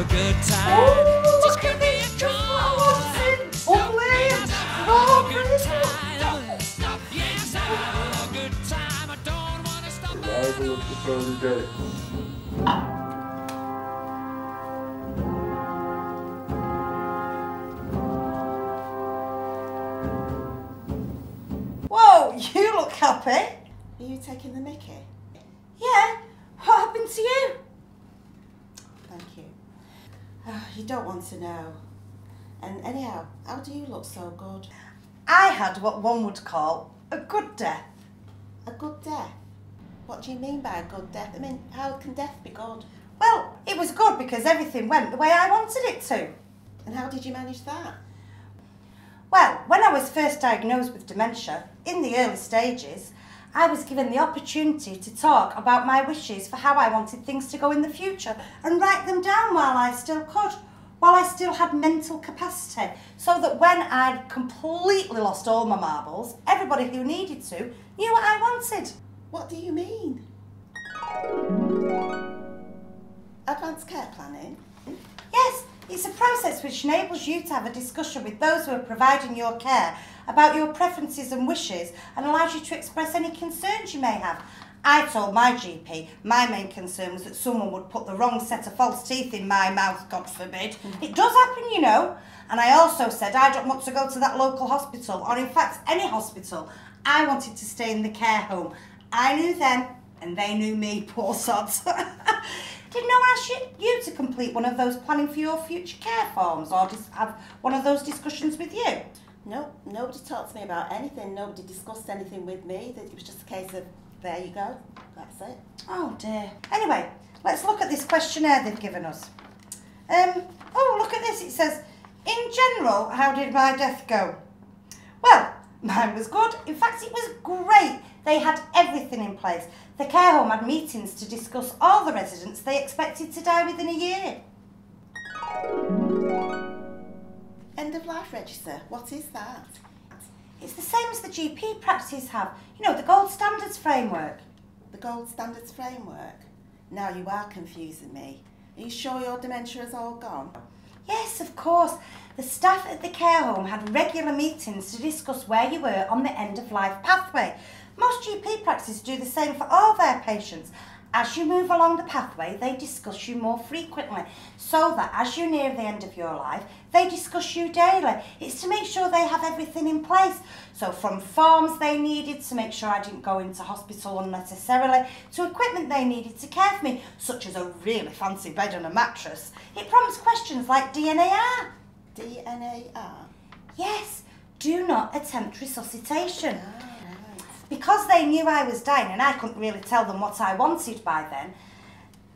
a good time. Just give me a call. Yes, I'll have a good time. I don't want to stop. Survival of the Pearly Day. Whoa, you look happy. Are you taking the mickey? Yeah, what happened to you? Thank you. Oh, you don't want to know. And anyhow, how do you look so good? I had what one would call a good death. A good death? What do you mean by a good death? I mean, how can death be good? Well, it was good because everything went the way I wanted it to. And how did you manage that? Well, when I was first diagnosed with dementia, in the early stages, I was given the opportunity to talk about my wishes for how I wanted things to go in the future and write them down while I still could, while I still had mental capacity, so that when I'd completely lost all my marbles, everybody who needed to knew what I wanted. What do you mean? Advanced care planning? Yes, it's a process which enables you to have a discussion with those who are providing your care about your preferences and wishes and allows you to express any concerns you may have. I told my GP my main concern was that someone would put the wrong set of false teeth in my mouth, God forbid. It does happen, you know. And I also said I don't want to go to that local hospital, or in fact any hospital. I wanted to stay in the care home. I knew them and they knew me, poor sods. Did no one ask you to complete one of those planning for your future care forms or just have one of those discussions with you? No, nobody talked to me about anything. Nobody discussed anything with me. It was just a case of, there you go, that's it. Oh dear. Anyway, let's look at this questionnaire they've given us. Oh, look at this. It says, in general, how did my death go? Well, mine was good. In fact, it was great. They had everything in place. The care home had meetings to discuss all the residents they expected to die within a year. End of life register, what is that? It's the same as the GP practices have. You know, the gold standards framework. The gold standards framework? Now you are confusing me. Are you sure your dementia is all gone? Yes, of course. The staff at the care home had regular meetings to discuss where you were on the end-of-life pathway. Most GP practices do the same for all their patients. As you move along the pathway, they discuss you more frequently, so that as you near the end of your life, they discuss you daily. It's to make sure they have everything in place. So from forms they needed to make sure I didn't go into hospital unnecessarily, to equipment they needed to care for me, such as a really fancy bed and a mattress. It prompts questions like DNAR. DNAR? Yes, do not attempt resuscitation. Ah. Because they knew I was dying and I couldn't really tell them what I wanted by then,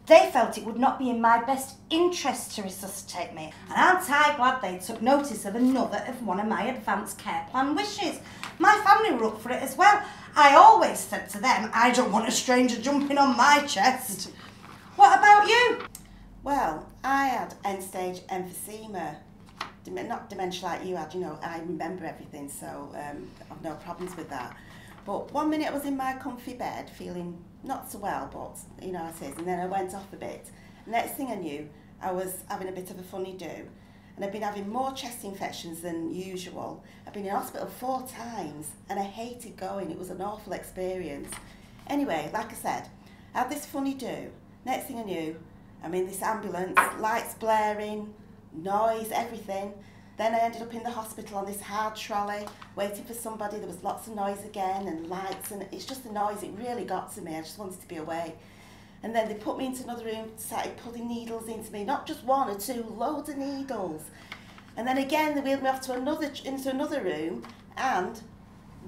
they felt it would not be in my best interest to resuscitate me. And aren't I glad they took notice of another of one of my advanced care plan wishes. My family were up for it as well. I always said to them, I don't want a stranger jumping on my chest. What about you? Well, I had end-stage emphysema. Not dementia like you had, you know, I remember everything, so I've no problems with that. But one minute I was in my comfy bed, feeling not so well, but you know how it is, and then I went off a bit. Next thing I knew, I was having a bit of a funny do, and I've been having more chest infections than usual. I've been in hospital 4 times, and I hated going. It was an awful experience. Anyway, like I said, I had this funny do. Next thing I knew, I'm in this ambulance, lights blaring, noise, everything. Then I ended up in the hospital on this hard trolley, waiting for somebody. There was lots of noise again and lights, and it's just the noise. It really got to me. I just wanted to be away. And then they put me into another room, started putting needles into me, not just 1 or 2, loads of needles. And then again, they wheeled me off to into another room, and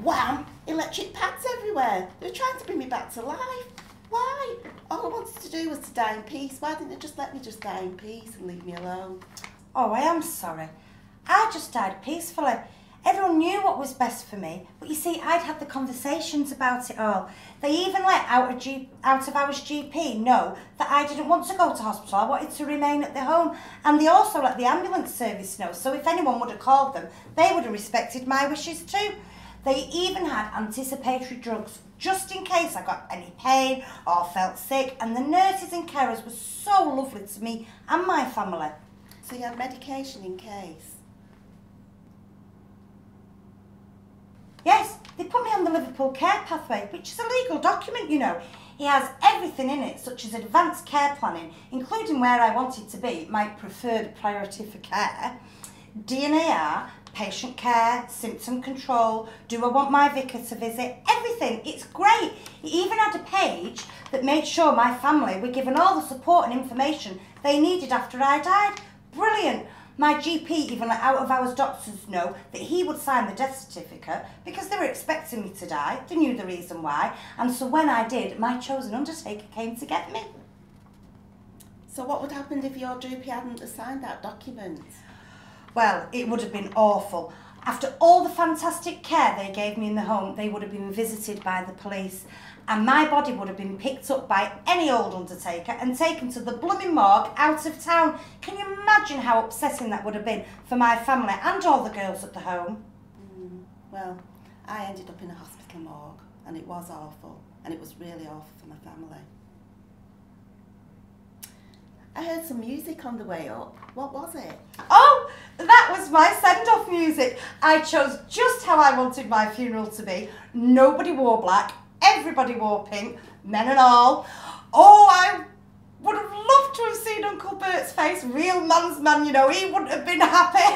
wham, electric pads everywhere. They were trying to bring me back to life. Why? All I wanted to do was to die in peace. Why didn't they just let me just die in peace and leave me alone? Oh, I am sorry. I just died peacefully. Everyone knew what was best for me, but you see, I'd had the conversations about it all. They even let out of hours GP know that I didn't want to go to hospital. I wanted to remain at the home, and they also let the ambulance service know. So if anyone would have called them, they would have respected my wishes too. They even had anticipatory drugs just in case I got any pain or felt sick, and the nurses and carers were so lovely to me and my family. So you had medication in case? Yes, they put me on the Liverpool Care Pathway, which is a legal document, you know. It has everything in it, such as advanced care planning, including where I wanted to be, my preferred priority for care, DNAR, patient care, symptom control, do I want my vicar to visit, everything. It's great. It even had a page that made sure my family were given all the support and information they needed after I died. Brilliant. My GP even let out-of-hours doctors know that he would sign the death certificate because they were expecting me to die. They knew the reason why. And so when I did, my chosen undertaker came to get me. So what would happen if your GP hadn't signed that document? Well, it would have been awful. After all the fantastic care they gave me in the home, they would have been visited by the police, and my body would have been picked up by any old undertaker and taken to the blooming morgue out of town. Can you imagine how upsetting that would have been for my family and all the girls at the home? Well, I ended up in a hospital morgue, and it was awful, and it was really awful for my family. I heard some music on the way up. What was it? Oh, that was my send-off music. I chose just how I wanted my funeral to be. Nobody wore black, everybody wore pink, men and all. Oh, I would have loved to have seen Uncle Bert's face. Real man's man, you know, he wouldn't have been happy.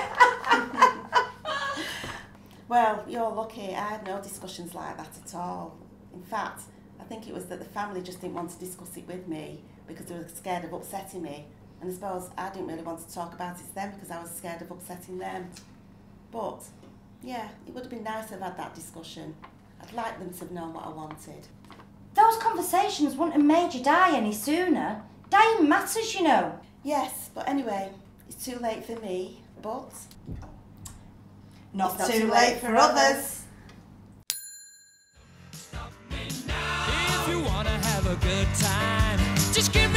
Well, you're lucky. I had no discussions like that at all. In fact, I think it was that the family just didn't want to discuss it with me because they were scared of upsetting me. And I suppose I didn't really want to talk about it to them because I was scared of upsetting them. But, yeah, it would have been nice to have had that discussion. I'd like them to have known what I wanted. Those conversations wouldn't have made you die any sooner. Dying matters, you know. Yes, but anyway, it's too late for me, but... Not It's too late for others. If you wanna have a good time, just give